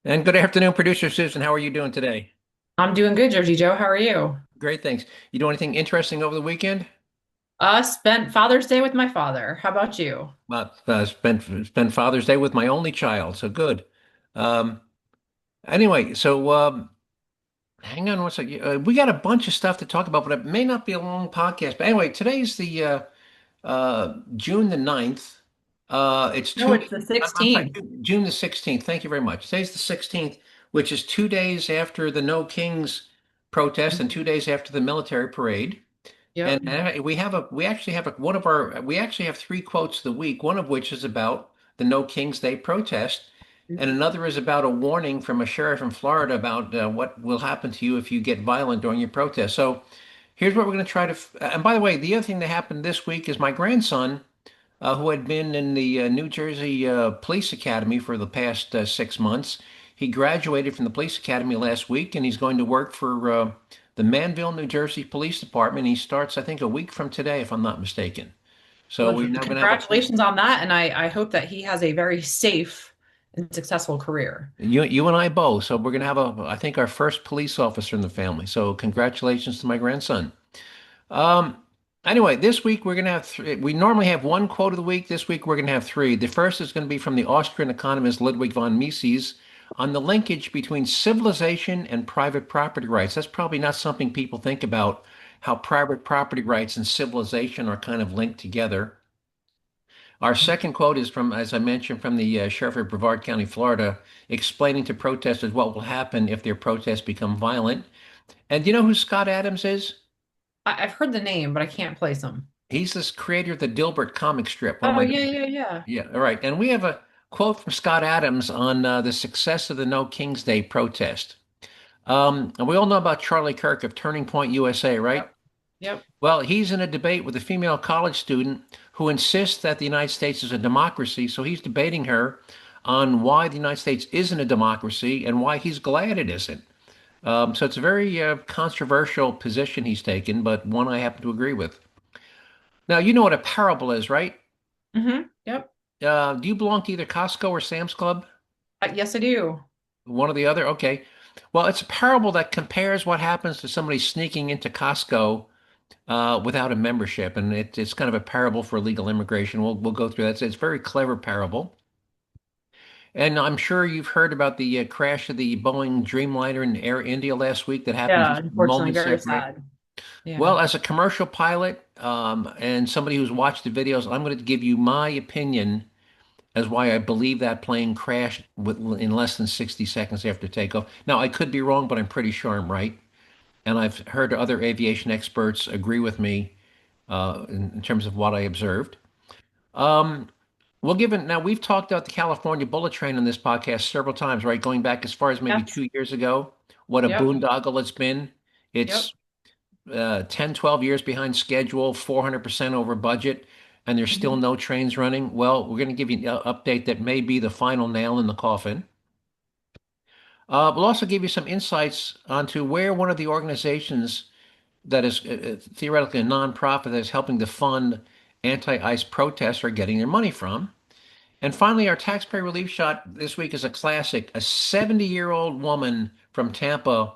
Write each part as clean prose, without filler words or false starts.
And good afternoon, producer Susan. How are you doing today? I'm doing good, Jersey Joe. How are you? Great, thanks. You do anything interesting over the weekend? Spent Father's Day with my father. How about you? Well, spent Father's Day with my only child, so good. Um, anyway, hang on one second. We got a bunch of stuff to talk about, but it may not be a long podcast. But anyway, today's the June the 9th. It's No, two. it's the I'm sorry, 16th. June the 16th. Thank you very much. Today's the 16th, which is 2 days after the No Kings protest and 2 days after the military parade. Yep. And we actually have we actually have three quotes of the week, one of which is about the No King's Day protest, and another is about a warning from a sheriff in Florida about what will happen to you if you get violent during your protest. So here's what we're going to try to. And by the way, the other thing that happened this week is my grandson, who had been in the New Jersey Police Academy for the past 6 months. He graduated from the police academy last week, and he's going to work for the Manville, New Jersey Police Department. He starts, I think, a week from today, if I'm not mistaken. So Well, we're now going to have a congratulations on that, and I hope that he has a very safe and successful career. you and I both. So we're going to have I think, our first police officer in the family. So congratulations to my grandson. Um, anyway, this week we're going to have three. We normally have one quote of the week. This week we're going to have three. The first is going to be from the Austrian economist Ludwig von Mises on the linkage between civilization and private property rights. That's probably not something people think about, how private property rights and civilization are kind of linked together. Our second quote is from, as I mentioned, from the sheriff of Brevard County, Florida, explaining to protesters what will happen if their protests become violent. And do you know who Scott Adams is? I've heard the name, but I can't place him. He's this creator of the Dilbert comic strip. One of Oh, my yeah, yeah, yeah. Yeah, all right. And we have a quote from Scott Adams on the success of the No King's Day protest. And we all know about Charlie Kirk of Turning Point USA, right? Yep. Yep. Well, he's in a debate with a female college student who insists that the United States is a democracy. So he's debating her on why the United States isn't a democracy and why he's glad it isn't. So it's a very controversial position he's taken, but one I happen to agree with. Now, you know what a parable is, right? Yep. Do you belong to either Costco or Sam's Club? Yes, I do. One or the other? Okay. Well, it's a parable that compares what happens to somebody sneaking into Costco without a membership, and it's kind of a parable for illegal immigration. We'll go through that. It's a very clever parable, and I'm sure you've heard about the crash of the Boeing Dreamliner in Air India last week that happened Yeah, just unfortunately, moments very after, right? sad. Yeah. Well, as a commercial pilot and somebody who's watched the videos, I'm going to give you my opinion as why I believe that plane crashed in less than 60 seconds after takeoff. Now, I could be wrong, but I'm pretty sure I'm right. And I've heard other aviation experts agree with me in terms of what I observed. Um, now we've talked about the California bullet train on this podcast several times, right? Going back as far as maybe Yes. 2 years ago. What a Yep. boondoggle it's been. Yep. It's 10, 12 years behind schedule, 400% over budget, and there's still Mhm. no trains running. Well, we're going to give you an update that may be the final nail in the coffin. We'll also give you some insights onto where one of the organizations that is theoretically a nonprofit that is helping to fund anti-ICE protests are getting their money from. And finally, our taxpayer relief shot this week is a classic. A 70-year-old woman from Tampa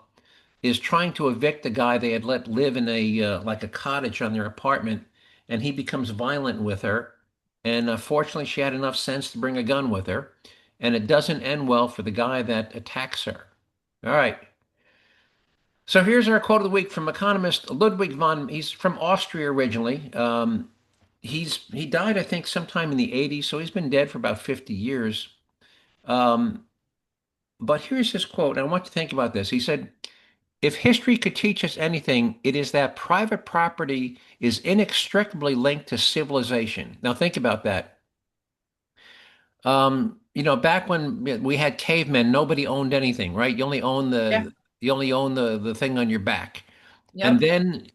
is trying to evict the guy they had let live in a like a cottage on their apartment, and he becomes violent with her. And fortunately, she had enough sense to bring a gun with her, and it doesn't end well for the guy that attacks her. All right. So here's our quote of the week from economist Ludwig von. He's from Austria originally. He died, I think, sometime in the 80s, so he's been dead for about 50 years. Um, but here's his quote, and I want you to think about this. He said, if history could teach us anything, it is that private property is inextricably linked to civilization. Now, think about that. Back when we had cavemen, nobody owned anything, right? Yeah. You only own the thing on your back. And Yep.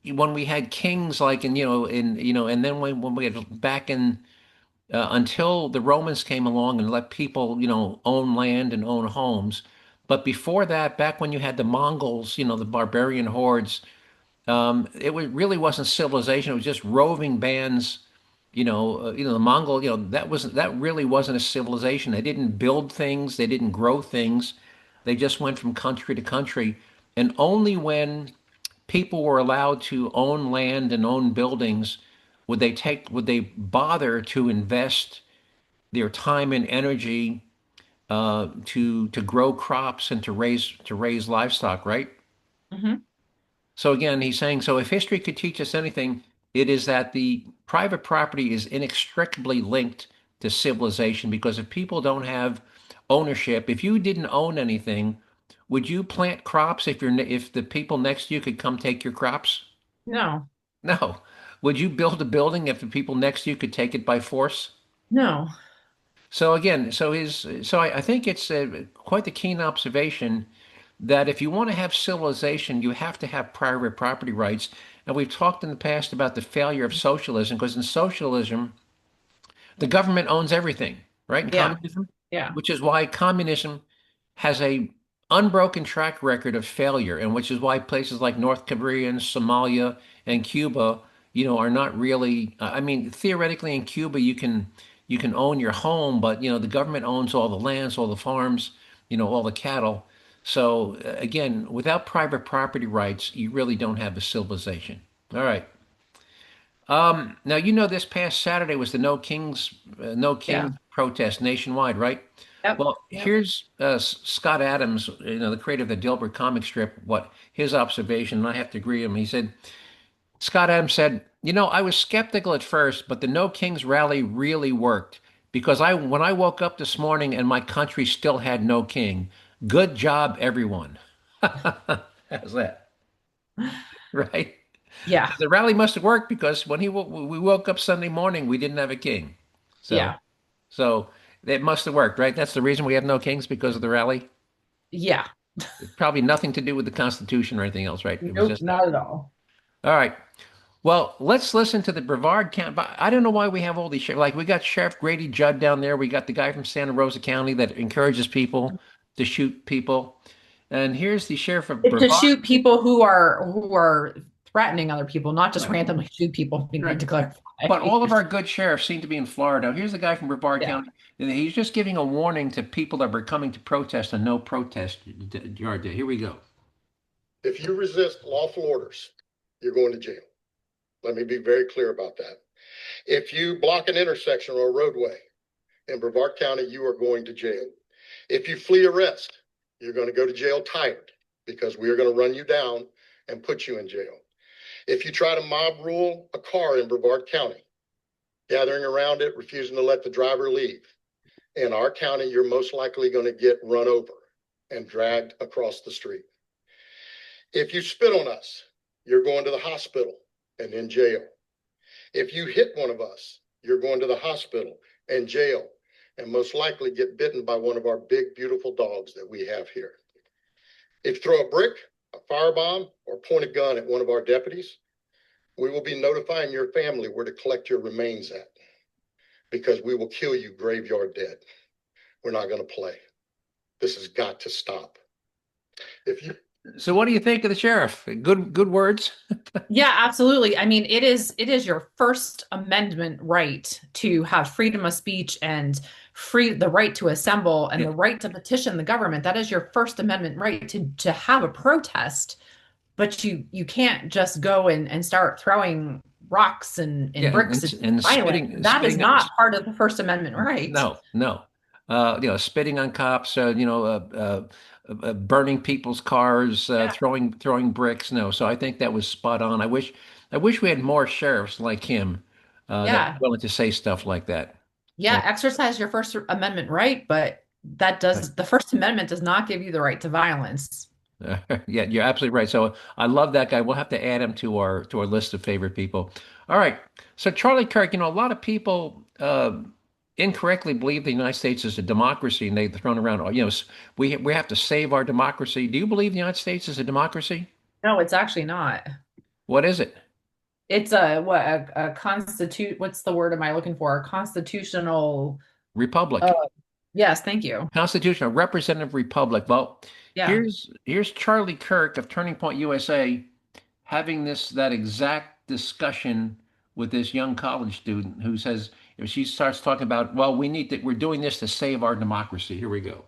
then when we had kings, like and then when we had back in until the Romans came along and let people, own land and own homes. But before that, back when you had the Mongols, the barbarian hordes, really wasn't civilization. It was just roving bands. The Mongol. That really wasn't a civilization. They didn't build things. They didn't grow things. They just went from country to country, and only when people were allowed to own land and own buildings would they bother to invest their time and energy to grow crops and to raise livestock, right? Hmm. So again, he's saying, so if history could teach us anything, it is that the private property is inextricably linked to civilization because if people don't have ownership, if you didn't own anything, would you plant crops if the people next to you could come take your crops? No, No. Would you build a building if the people next to you could take it by force? no, So again, I think it's quite the keen observation that if you want to have civilization, you have to have private property rights. And we've talked in the past about the failure of socialism, because in socialism, the government owns everything, right? In yeah, communism, yeah, which is why communism has a unbroken track record of failure, and which is why places like North Korea and Somalia and Cuba, are not really. I mean, theoretically, in Cuba, you can own your home, but the government owns all the lands, all the farms, all the cattle. So again, without private property rights, you really don't have a civilization. All right. Now this past Saturday was the No yeah, Kings protest nationwide, right? yep, Well, yep. here's Scott Adams, the creator of the Dilbert comic strip, what his observation, and I have to agree with him. He said, Scott Adams said, I was skeptical at first, but the No Kings rally really worked because when I woke up this morning and my country still had no king. Good job, everyone. How's that? Right? Yeah, The rally must have worked because when we woke up Sunday morning, we didn't have a king. So, yeah, so it must have worked, right? That's the reason we have no kings because of the rally. yeah. It's probably nothing to do with the Constitution or anything else, right? It was Nope, just that. not at all. All right. Well, let's listen to the Brevard County. I don't know why we have all these like we got Sheriff Grady Judd down there. We got the guy from Santa Rosa County that encourages people to shoot people. And here's the sheriff of It's to Brevard. shoot people who are threatening other people, not just Right. randomly shoot people. We need Right. to clarify. But all of our good sheriffs seem to be in Florida. Here's the guy from Brevard Yeah. County. And he's just giving a warning to people that were coming to protest a no protest yard day. Here we go. If you resist lawful orders, you're going to jail. Let me be very clear about that. If you block an intersection or a roadway in Brevard County, you are going to jail. If you flee arrest, you're going to go to jail tired because we are going to run you down and put you in jail. If you try to mob rule a car in Brevard County, gathering around it, refusing to let the driver leave, in our county, you're most likely going to get run over and dragged across the street. If you spit on us, you're going to the hospital and in jail. If you hit one of us, you're going to the hospital and jail, and most likely get bitten by one of our big, beautiful dogs that we have here. If you throw a brick, a firebomb, or point a gun at one of our deputies, we will be notifying your family where to collect your remains at, because we will kill you graveyard dead. We're not going to play. This has got to stop. If you So what do you think of the sheriff? Good words. Yeah, absolutely. I mean, it is your First Amendment right to have freedom of speech and the right to assemble and Yeah. the right to petition the government. That is your First Amendment right to have a protest, but you can't just go and start throwing rocks and Yeah, bricks and and violence. That is spitting on not part of the First Amendment right. no, no. Spitting on cops, burning people's cars, Yeah. throwing bricks. No, so I think that was spot on. I wish we had more sheriffs like him that were Yeah. willing to say stuff like that. Yeah, And, exercise your First Amendment right, but the First Amendment does not give you the right to violence. yeah, you're absolutely right. So I love that guy. We'll have to add him to our list of favorite people. All right. So Charlie Kirk, a lot of people incorrectly believe the United States is a democracy, and they've thrown around, we have to save our democracy. Do you believe the United States is a democracy? No, it's actually not. What is it? It's a constitute. What's the word am I looking for? A constitutional. Uh, Republic. yes, thank you. Constitutional representative republic. Well, Yeah, here's Charlie Kirk of Turning Point USA having that exact discussion with this young college student who says if she starts talking about, well, we're doing this to save our democracy. Here we go.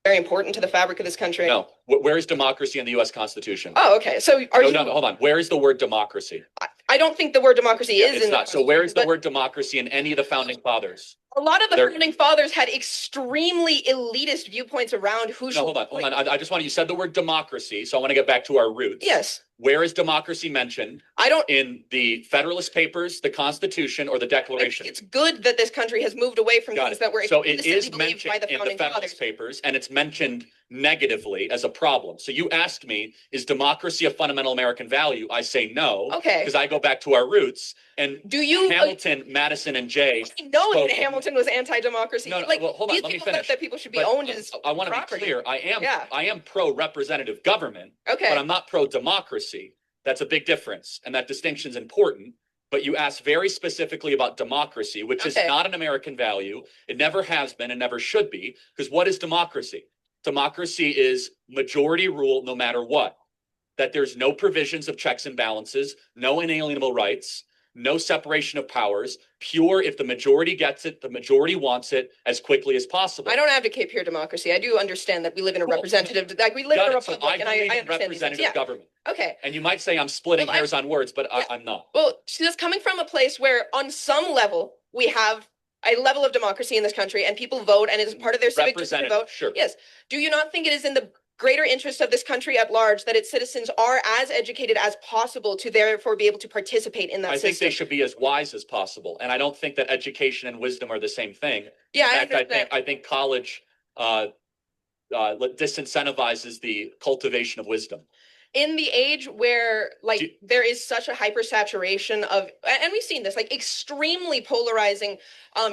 very important to the fabric of this country? No. Where is democracy in the U.S. Constitution? Oh, okay. So no, hold on. Where is the word democracy? I don't think the word democracy is It's in not. So where is the word democracy in any of the founding fathers? A lot of the founding fathers had extremely elitist viewpoints around who should. No, hold on. I just want you said the word democracy, so I want to get back to our roots. Yes. Where is democracy mentioned? I don't. In the Federalist Papers, the Constitution, or the Declaration? It's good that this country has moved away from things that were so it is believed mentioned by the in the founding Federalist fathers. Papers, and it's mentioned negatively as a problem. So you asked me, is democracy a fundamental American value? I say no. Okay. Because I go back to our roots. And do you Hamilton, Madison, and Jay? I know that Hamilton was anti-democracy. No, like, well, hold on. Let me finish. That people should be owned as I want to be clear. I am pro-representative government. Okay. But I'm not pro-democracy. That's a big difference, and that distinction is important. But you asked very specifically about democracy, which is not an American value. It never has been and never should be, because what is democracy? Democracy is majority rule no matter what. That there's no provisions of checks and balances, no inalienable rights, no separation of powers, pure if the majority gets it, the majority wants it as quickly as possible. I don't advocate pure democracy. I do understand that we live in a representative, like we live in a republic, and I understand representative government. Okay. And you might say I'm splitting hairs on words, but I'm not. Well, see, that's coming from a place where on some level we have a level of democracy in this country and people vote and it is part of their civic duty to vote. Sure. Yes. Do you not think it is in the greater interest of this country at large that its citizens are as educated as possible to therefore be able to participate in that system? I think they should be as wise as possible. And I don't think that education and wisdom are the same thing. Yeah, in fact, I think college disincentivizes the cultivation of wisdom. In the age where there is such a hypersaturation of, and we've seen this, like extremely polarizing,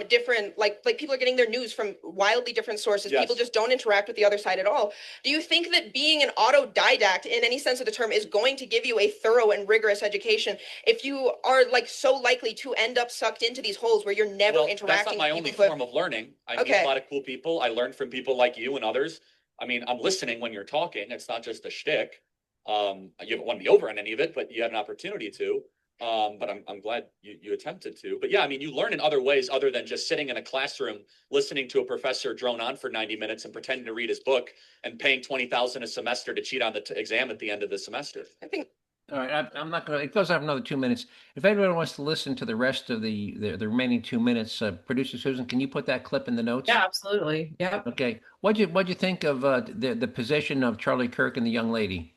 different, like people are getting their news from wildly different sources. Yes. People just don't interact with the other side at all. Do you think that being an autodidact in any sense of the term is going to give you a thorough and rigorous education if you are like so likely to end up sucked into these holes where you're never interacting? That's not my only form of learning. I meet a lot of cool people. I learn from people like you and others. I mean, I'm listening when you're talking. It's not just a shtick. You haven't won me over on any of it, but you had an opportunity to. But I'm glad you attempted to. But yeah, I mean, you learn in other ways other than just sitting in a classroom, listening to a professor drone on for 90 minutes and pretending to read his book and paying $20,000 a semester to cheat on the exam at the end of the semester. I think. All right, I'm not going to. It goes on another 2 minutes. If anyone wants to listen to the rest of the remaining 2 minutes, producer Susan, can you put that clip in the notes? Yeah, absolutely. Yeah. Okay. What'd you think of the position of Charlie Kirk and the young lady?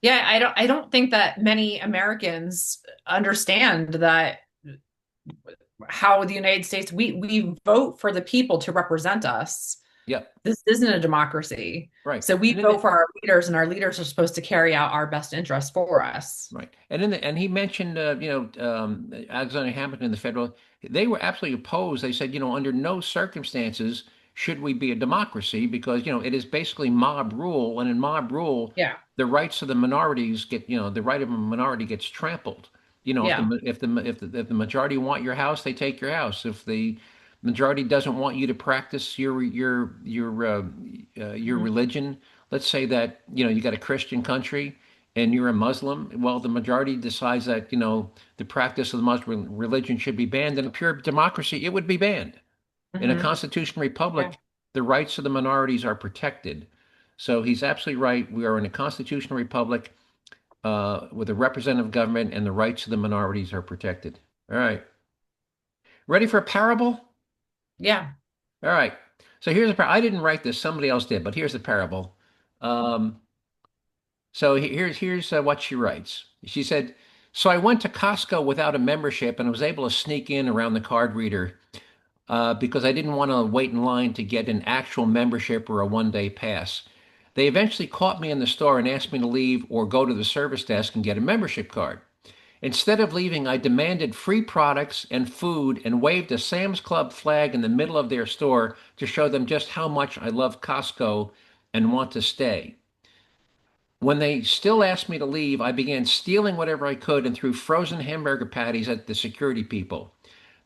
Yeah, I don't think that many Americans understand that how the United States we vote for the people to represent us. Yeah. This isn't a democracy. Right. So we vote for our leaders, and our leaders are supposed to carry out our best interests for us. Right. And he mentioned Alexander Hamilton and the federal, they were absolutely opposed. They said, under no circumstances should we be a democracy, because it is basically mob rule, and in mob rule, the rights of the minorities get the right of a minority gets trampled. If the majority want your house, they take your house. If the majority doesn't want you to practice your religion, let's say that you got a Christian country and you're a Muslim, well, the majority decides that the practice of the Muslim religion should be banned. In a pure democracy, it would be banned. In a constitutional republic, the rights of the minorities are protected. So he's absolutely right. We are in a constitutional republic with a representative government, and the rights of the minorities are protected. All right. Ready for a parable? Yeah. All right. So here's a parable. I didn't write this. Somebody else did, but here's the parable. So here's what she writes. She said, "So I went to Costco without a membership and was able to sneak in around the card reader because I didn't want to wait in line to get an actual membership or a one-day pass. They eventually caught me in the store and asked me to leave or go to the service desk and get a membership card. Instead of leaving, I demanded free products and food and waved a Sam's Club flag in the middle of their store to show them just how much I love Costco and want to stay. When they still asked me to leave, I began stealing whatever I could and threw frozen hamburger patties at the security people.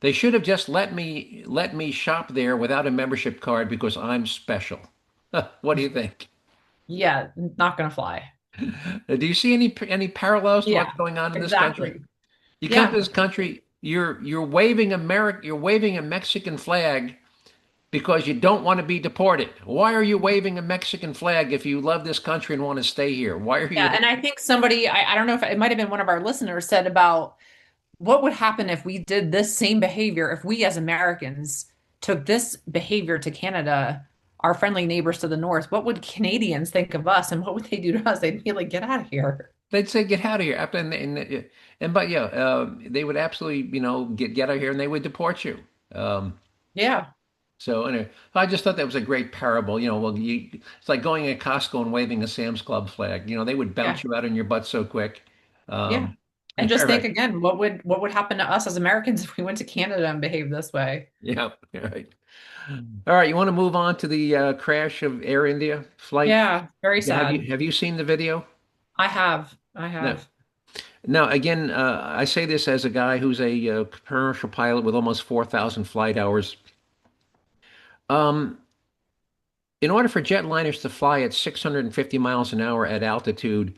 They should have just let me shop there without a membership card because I'm special." What do you think? Yeah, not gonna fly. Do you see any parallels to what's going on in this country? You come to this country, you're waving a Mexican flag because you don't want to be deported. Why are you waving a Mexican flag if you love this country and want to stay here? Why are you Yeah, here? and I think somebody, I don't know if it might have been one of our listeners said about what would happen if we did this same behavior, if we as Americans took this behavior to Canada, our friendly neighbors to the north, what would Canadians think of us and what would they do to us? They'd be like, get out of here. They'd say, "Get out of here!" And but yeah, they would absolutely, get out of here, and they would deport you. Um, Yeah. so anyway, I just thought that was a great parable. It's like going at Costco and waving a Sam's Club flag. They would Yeah. bounce you out on your butt so quick. Yeah. Um, And all just think right, again, what would happen to us as Americans if we went to Canada and behaved this way? yeah, all right, all right. You want to move on to the crash of Air India flight? Yeah, very Have you sad. have you seen the video? I have. I No. have. Now, again, I say this as a guy who's a commercial pilot with almost 4,000 flight hours. Um, in order for jetliners to fly at 650 miles an hour at altitude,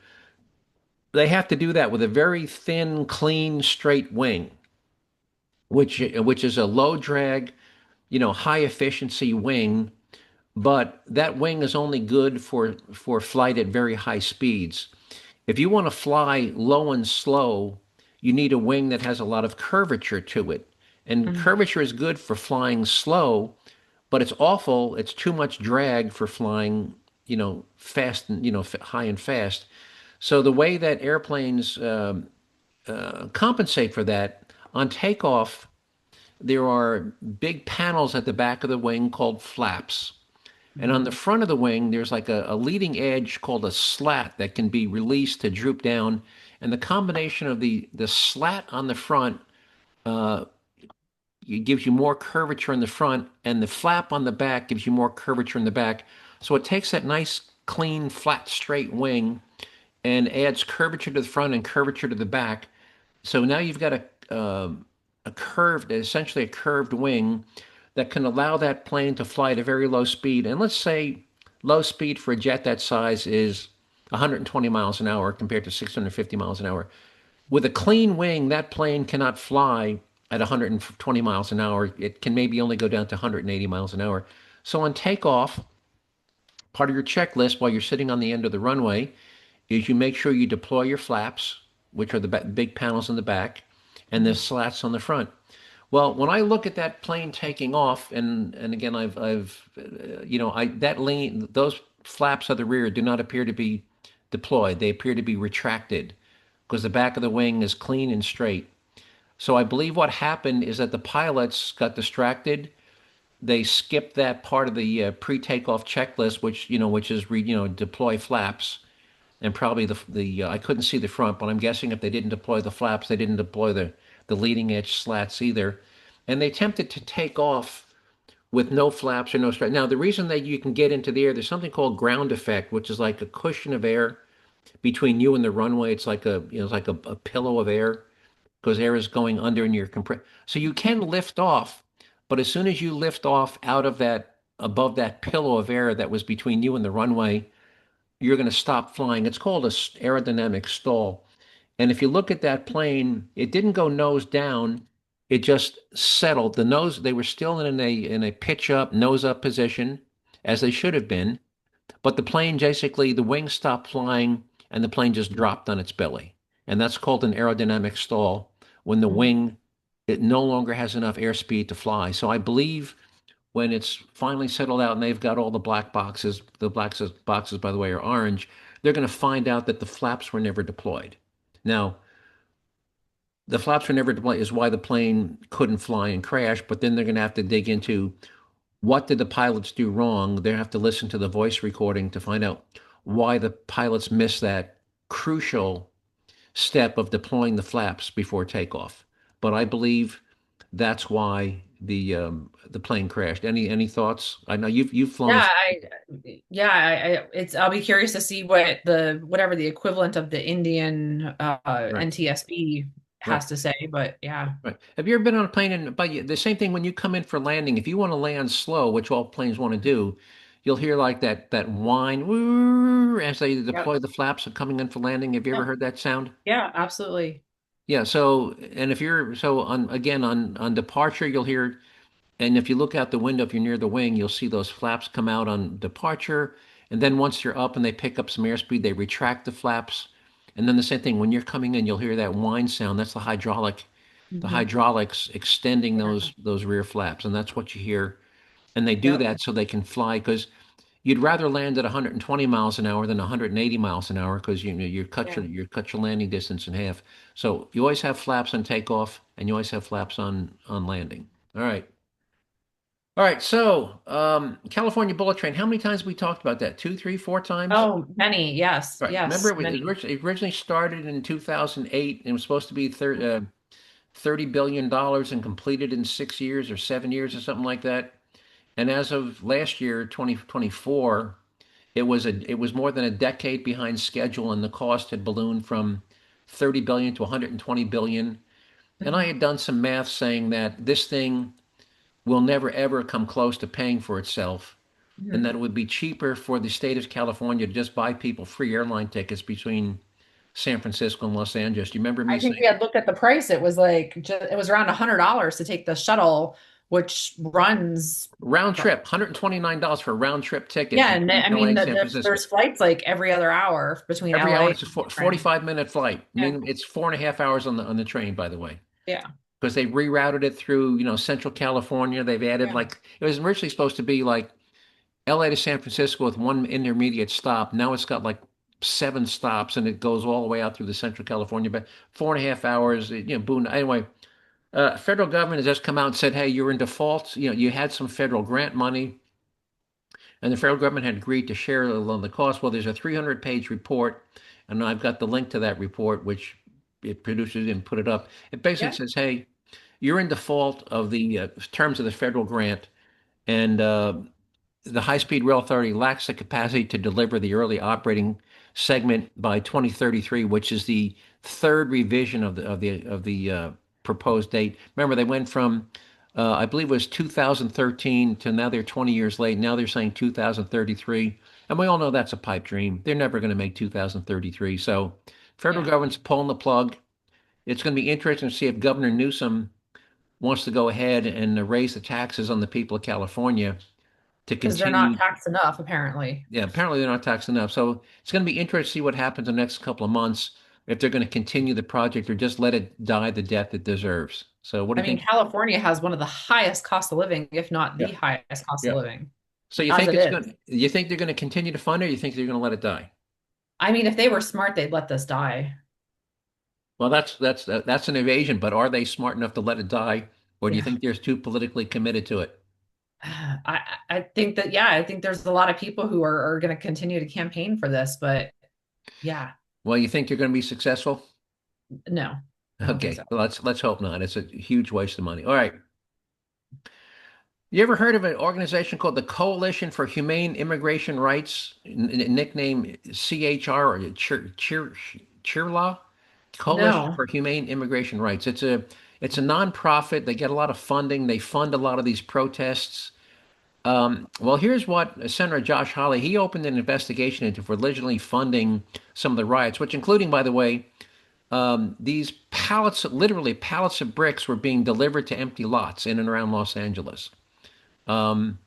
they have to do that with a very thin, clean, straight wing, which is a low drag, high efficiency wing. But that wing is only good for flight at very high speeds. If you want to fly low and slow, you need a wing that has a lot of curvature to it. And Mhm. curvature is good for flying slow, but it's awful. It's too much drag for flying, fast and, high and fast. So the way that airplanes compensate for that, on takeoff, there are big panels at the back of the wing called flaps. And on the Mhm. front of the wing, there's like a leading edge called a slat that can be released to droop down. And the combination of the slat on the front it gives you more curvature in the front, and the flap on the back gives you more curvature in the back. So it takes that nice, clean, flat, straight wing and adds curvature to the front and curvature to the back. So now you've got a curved, essentially a curved wing that can allow that plane to fly at a very low speed. And let's say low speed for a jet that size is 120 miles an hour compared to 650 miles an hour. With a clean wing, that plane cannot fly at 120 miles an hour. It can maybe only go down to 180 miles an hour. So on takeoff, part of your checklist while you're sitting on the end of the runway is you make sure you deploy your flaps, which are the big panels in the back, and the Mhm. slats on the front. Well, when I look at that plane taking off, and again, that lean, those flaps at the rear do not appear to be deployed. They appear to be retracted because the back of the wing is clean and straight. So I believe what happened is that the pilots got distracted. They skipped that part of the pre-takeoff checklist, which is deploy flaps, and probably the I couldn't see the front, but I'm guessing if they didn't deploy the flaps, they didn't deploy the leading edge slats either, and they attempted to take off with no flaps or no strap. Now the reason that you can get into the air, there's something called ground effect, which is like a cushion of air between you and the runway. It's like it's like a pillow of air because air is going under in your compress. So you can lift off, but as soon as you lift off out of that above that pillow of air that was between you and the runway, you're going to stop flying. It's called a aerodynamic stall. And if you look at that plane, it didn't go nose down. It just settled. The nose, they were still in a pitch up, nose up position, as they should have been. But the plane basically, the wings stopped flying and the plane just dropped on its belly. And that's called an aerodynamic stall when the Mhm. wing, it no longer has enough airspeed to fly. So I believe when it's finally settled out and they've got all the black boxes, the boxes, by the way, are orange, they're going to find out that the flaps were never deployed. Now, the flaps were never deployed is why the plane couldn't fly and crash, but then they're going to have to dig into what did the pilots do wrong? They have to listen to the voice recording to find out why the pilots missed that crucial step of deploying the flaps before takeoff. But I believe that's why the plane crashed. Any thoughts? I know you've flown a Yeah, it's I'll be curious to see what whatever the equivalent of the Indian right, NTSB right, has to say, but yeah. right. Have you ever been on a plane and but the same thing when you come in for landing, if you want to land slow, which all planes want to do, you'll hear like that whine "Woo," as they Yep. deploy the flaps and coming in for landing. Have you ever Yep. heard that sound? Yeah, absolutely. Yeah, so and if you're so on again on departure, you'll hear And if you look out the window, if you're near the wing, you'll see those flaps come out on departure. And then once you're up and they pick up some airspeed, they retract the flaps. And then the same thing, when you're coming in, you'll hear that whine sound. That's the Mhm. hydraulics extending Yeah. those rear flaps. And that's what you hear. And they do Yep. that so they can fly because you'd rather land at 120 miles an hour than 180 miles an hour because Yeah. you cut your landing distance in half. So you always have flaps on takeoff and you always have flaps on landing. All right. All right, so California Bullet Train. How many times have we talked about that? Two, three, four times? Oh, many. Yes. Right. Remember, Yes. Many. it originally started in 2008 and it was supposed to be $30 billion dollars and completed in 6 years or 7 years or something like that. And as of last year, 2024, it was more than a decade behind schedule, and the cost had ballooned from 30 billion to 120 billion. And I Mhm. had done some math saying that this thing will never ever come close to paying for itself, and Mhm. that it would be cheaper for the state of California to just buy people free airline tickets between San Francisco and Los Angeles. Do you remember me I think saying we had looked at the price. It was like it was around $100 to take the shuttle, which runs. round trip, $129 for a round trip ticket Yeah, and between I LA mean and San Francisco? there's flights like every other hour between Every LA hour and it's a San Fran. 45-minute flight. I Yeah. mean, it's 4.5 hours on the train, by the way. Yeah. Because they rerouted it through, Central California. They've added Yeah. like it was originally supposed to be like LA to San Francisco with one intermediate stop. Now it's got like 7 stops and it goes all the way out through the Central California, but 4.5 hours, boom. Anyway, federal government has just come out and said, hey, you're in default. You had some federal grant money and the federal government had agreed to share on the cost. Well, there's a 300-page report, and I've got the link to that report, which it produces and put it up. It basically Yeah. says, hey, you're in default of the terms of the federal grant, and the High Speed Rail Authority lacks the capacity to deliver the early operating segment by 2033, which is the third revision of the proposed date. Remember, they went from I believe it was 2013 to now they're 20 years late. Now they're saying 2033, and we all know that's a pipe dream. They're never going to make 2033. So, federal Yeah. government's pulling the plug. It's going to be interesting to see if Governor Newsom wants to go ahead and raise the taxes on the people of California to Because they're not continue. taxed enough, apparently. Yeah, apparently they're not taxed enough. So it's going to be interesting to see what happens in the next couple of months if they're going to continue the project or just let it die the death it deserves. So what do I you mean, think? California has one of the highest cost of living, if not the Yeah, highest cost of yeah. living, So as it is. you think they're going to continue to fund it, or you think they're going to let it die? I mean, if they were smart, they'd let this die. Well, that's an evasion, but are they smart enough to let it die, or do you Yeah. think they're too politically committed to it? I think that, yeah, I think there's a lot of people who are going to continue to campaign for this, but yeah, Well, you think they're going to be successful? no, I don't think Okay, so. well, let's hope not. It's a huge waste of money. All right. You ever heard of an organization called the Coalition for Humane Immigration Rights, nickname CHR or Cheer Law? Coalition No. for Humane Immigration Rights. It's a nonprofit. They get a lot of funding. They fund a lot of these protests. Well, here's what Senator Josh Hawley, he opened an investigation into for allegedly funding some of the riots, which including, by the way, these pallets, literally pallets of bricks were being delivered to empty lots in and around Los Angeles. Um,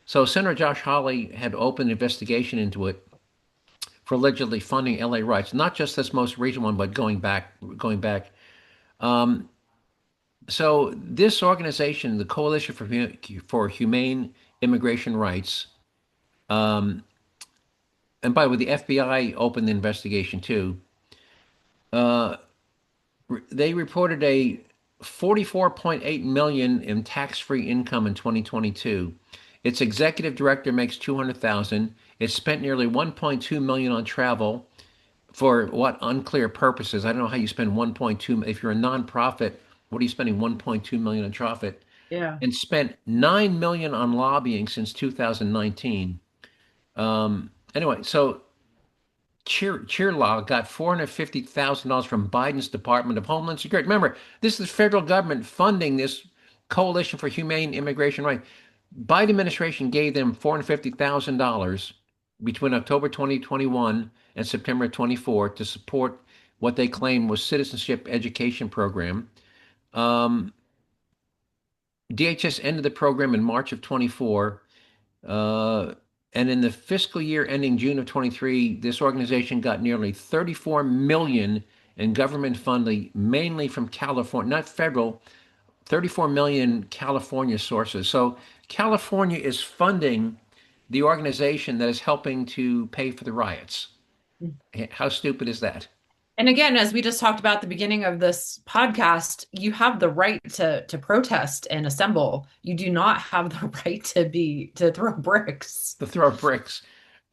so Senator Josh Hawley had opened an investigation into it for allegedly funding LA riots, not just this most recent one, but going back. Um, so this organization, the Coalition for Humane Immigration Rights, um, and by the way, the FBI opened the investigation too. Uh, they reported a 44.8 million in tax-free income in 2022. Its executive director makes 200,000. It spent nearly 1.2 million on travel for what unclear purposes. I don't know how you spend 1.2 if you're a nonprofit, what are you spending 1.2 million on profit? Yeah. And spent 9 million on lobbying since 2019. Anyway, so Cheerlaw got $450,000 from Biden's Department of Homeland Security. Remember, this is the federal government funding this Coalition for Humane Immigration Rights. Biden administration gave them $450,000 between October 2021 and September 24 to support what they claim was citizenship education program. Um, DHS ended the program in March of 24. And in the fiscal year ending June of 23, this organization got nearly 34 million in government funding, mainly from California, not federal, 34 million California sources. So California is funding the organization that is helping to pay for the riots. How stupid is that? And again, as we just talked about at the beginning of this podcast, you have the right to protest and assemble. You do not have the right to throw bricks. To throw bricks,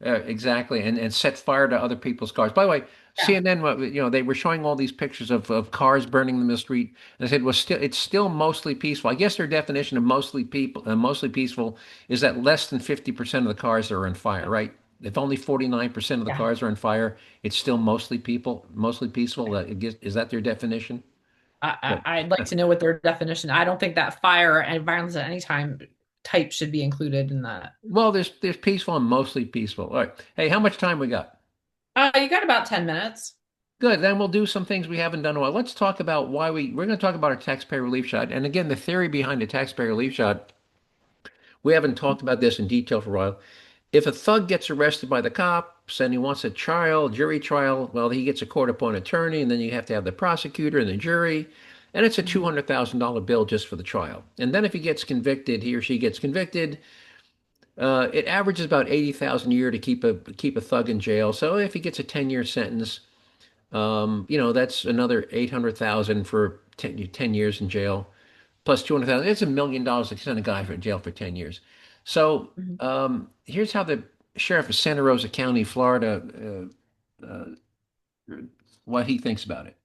exactly, and set fire to other people's cars. By the way, Yeah. CNN, they were showing all these pictures of cars burning in the street, and they said, well, it's still mostly peaceful. I guess their definition of mostly peaceful is that less than 50% of the cars are on fire, right? If only 49% of the Yeah. cars are on fire, it's still mostly peaceful. Is that their definition? I'd like to know what their definition. I don't think that fire and violence at any time type should be included in that. Well, there's peaceful and mostly peaceful. All right. Hey, how much time we got? You got about 10 minutes. Good. Then we'll do some things we haven't done in a while. Let's talk about why we're going to talk about our taxpayer relief shot. And again, the theory behind the taxpayer relief shot, we haven't talked about this in detail for a while. If a thug gets arrested by the cops and he wants a jury trial, well, he gets a court-appointed attorney, and then you have to have the prosecutor and the jury, and it's a $200,000 bill just for the trial. And then if he or she gets convicted, it averages about 80,000 a year to keep a thug in jail. So if he gets a 10-year sentence, that's another 800,000 for 10 years in jail, plus 200,000. It's $1 million to send a guy in jail for 10 years. So here's how the sheriff of Santa Rosa County, Florida, what he thinks about it.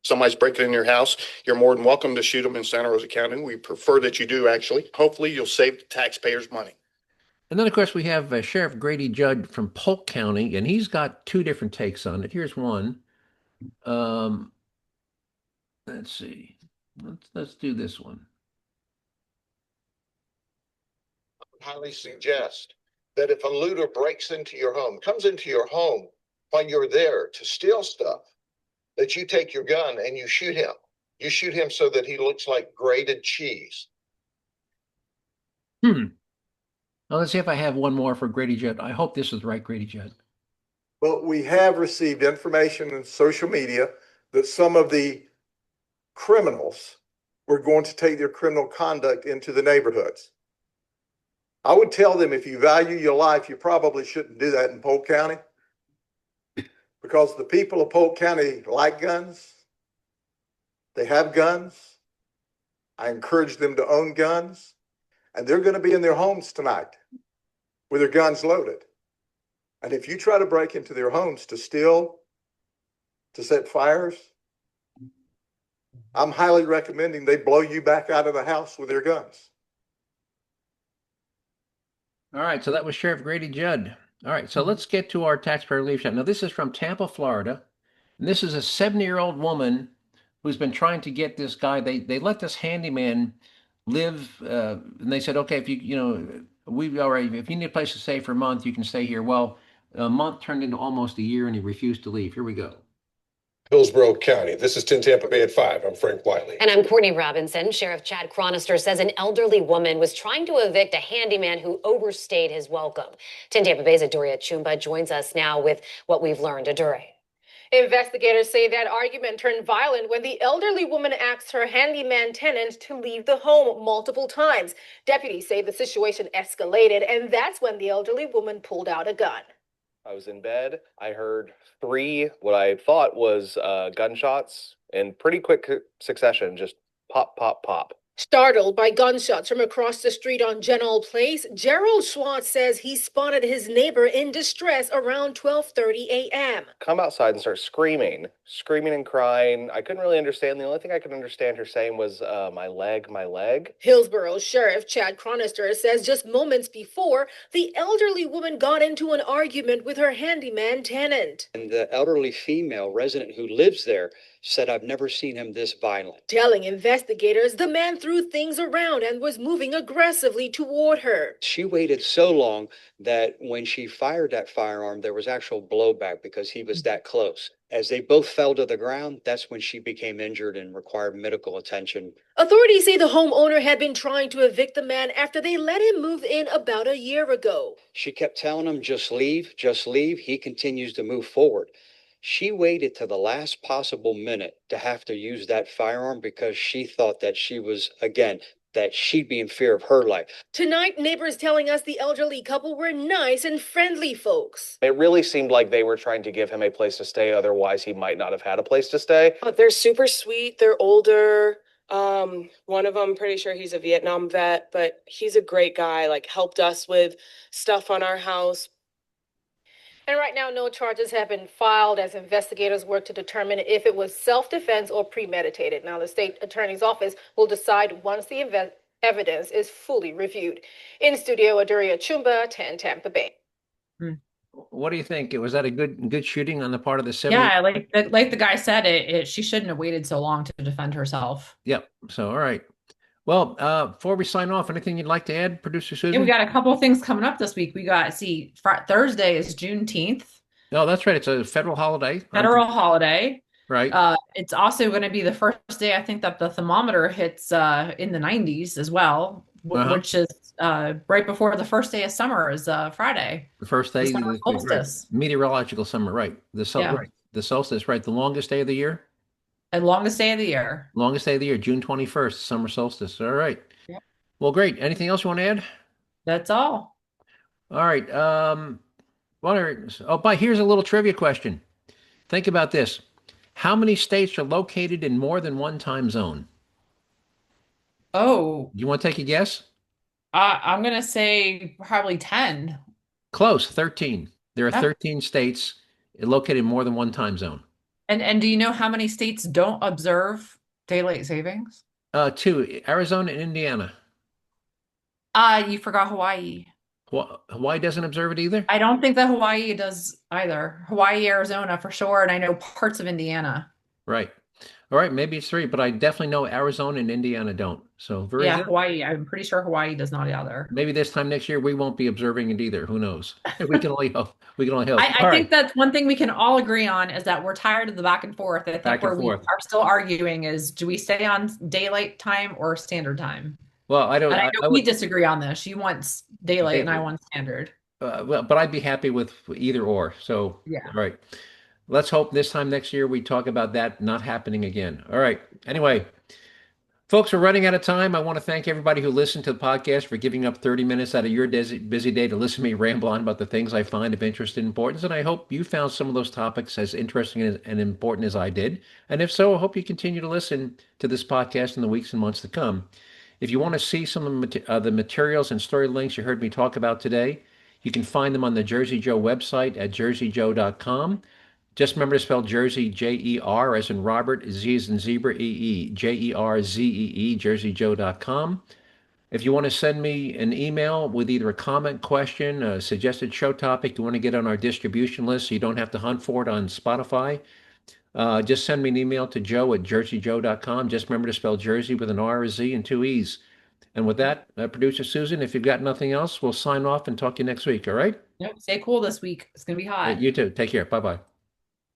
Somebody's breaking in your house, you're more than welcome to shoot them in Santa Rosa County. We prefer that you do, actually. Hopefully, you'll save the taxpayers money. And then, of course, we have Sheriff Grady Judd from Polk County, and he's got two different takes on it. Here's one. Let's see. Let's do this one. I would highly suggest that if a looter breaks into your home, comes into your home while you're there to steal stuff, that you take your gun and you shoot him. You shoot him so that he looks like grated cheese. Now, let's see if I have one more for Grady Judd. I hope this is the right Grady Judd. Well, we have received information in social media that some of the criminals were going to take their criminal conduct into the neighborhoods. I would tell them, if you value your life, you probably shouldn't do that in Polk County, because the people of Polk County like guns. They have guns. I encourage them to own guns, and they're going to be in their homes tonight with their guns loaded. And if you try to break into their homes to steal, to set fires, I'm highly recommending they blow you back out of the house with their guns. All right, so that was Sheriff Grady Judd. All right, so let's get to our taxpayer relief shot. Now, this is from Tampa, Florida. And this is a 70-year-old woman who's been trying to get this guy. They let this handyman live, and they said, okay, if if you need a place to stay for a month, you can stay here. Well, a month turned into almost a year, and he refused to leave. Here we go. Hillsborough County. This is 10 Tampa Bay at 5. I'm Frank Wiley. And I'm Courtney Robinson. Sheriff Chad Chronister says an elderly woman was trying to evict a handyman who overstayed his welcome. 10 Tampa Bay's Aduria Chumba joins us now with what we've learned. Aduria. Investigators say that argument turned violent when the elderly woman asked her handyman tenant to leave the home multiple times. Deputies say the situation escalated, and that's when the elderly woman pulled out a gun. I was in bed. I heard 3, what I thought was gunshots in pretty quick succession, just pop, pop, pop. Startled by gunshots from across the street on General Place, Gerald Schwartz says he spotted his neighbor in distress around 12:30 a.m. Come outside and start screaming and crying. I couldn't really understand. The only thing I could understand her saying was, my leg, my leg. Hillsborough Sheriff Chad Chronister says just moments before, the elderly woman got into an argument with her handyman tenant. And the elderly female resident who lives there said, I've never seen him this violent. Telling investigators the man threw things around and was moving aggressively toward her. She waited so long that when she fired that firearm, there was actual blowback because he was that close. As they both fell to the ground, that's when she became injured and required medical attention. Authorities say the homeowner had been trying to evict the man after they let him move in about a year ago. She kept telling him, just leave, just leave. He continues to move forward. She waited to the last possible minute to have to use that firearm because she thought that she was, again, that she'd be in fear of her life. Tonight, neighbors telling us the elderly couple were nice and friendly folks. It really seemed like they were trying to give him a place to stay. Otherwise, he might not have had a place to stay. They're super sweet. They're older. One of them, pretty sure he's a Vietnam vet, but he's a great guy, like helped us with stuff on our house. And right now, no charges have been filed as investigators work to determine if it was self-defense or premeditated. Now, the state attorney's office will decide once the evidence is fully reviewed. In studio, Aduria Chumba, 10 Tampa Bay. What do you think? Was that a good shooting on the part of the 70? Yeah, like the guy said, she shouldn't have waited so long to defend herself. Yep. So, all right. Well, before we sign off, anything you'd like to add, Producer Susan? Yeah, we got a couple of things coming up this week. We got, Thursday is Juneteenth. Oh, that's right. It's a federal holiday. Federal holiday. Right. It's also going to be the first day, I think, that the thermometer hits in the 90s as well, which is right before the first day of summer is Friday. The first day, the solstice. Right. Meteorological summer, right. Right. The solstice, right. The longest day of the year? And longest day of the year. Longest day of the year, June 21st, summer solstice. All right. Yep. Well, great. Anything else you want to add? That's all. All right. Here's a little trivia question. Think about this. How many states are located in more than one time zone? Oh. You want to take a guess? I'm going to say probably 10. Close, 13. There are 13 states located in more than one time zone. And do you know how many states don't observe daylight savings? 2, Arizona and Indiana. You forgot Hawaii. Hawaii doesn't observe it either? I don't think that Hawaii does either. Hawaii, Arizona for sure, and I know parts of Indiana. Right. All right, maybe it's 3, but I definitely know Arizona and Indiana don't. So very good. Hawaii. I'm pretty sure Hawaii does not either. Maybe this time next year we won't be observing it either. Who knows? We can only hope. I think that's one thing we can all agree on is that we're tired of the back and forth. I think where we are still arguing is, do we stay on daylight time or standard time? Well, I don't. And I know we disagree on this. She wants daylight and I want standard. But I'd be happy with either or. So yeah. All right. Let's hope this time next year we talk about that not happening again. All right. Anyway, folks, we're running out of time. I want to thank everybody who listened to the podcast for giving up 30 minutes out of your busy day to listen to me ramble on about the things I find of interest and importance. And I hope you found some of those topics as interesting and important as I did. And if so, I hope you continue to listen to this podcast in the weeks and months to come. If you want to see some of the materials and story links you heard me talk about today, you can find them on the Jerzee Joe website at jerziejoe.com. Just remember to spell Jersey, J-E-R, as in Robert, Z as in zebra, E-E, Jerzee, jerziejoe.com. If you want to send me an email with either a comment, question, a suggested show topic you want to get on our distribution list so you don't have to hunt for it on Spotify, just send me an email to joe at jerziejoe.com. Just remember to spell Jersey with an R, a Z, and 2 E's. And with that, Producer Susan, if you've got nothing else, we'll sign off and talk to you next week, all right? Yep. Stay cool this week. It's going to be hot. You too. Take care. Bye-bye.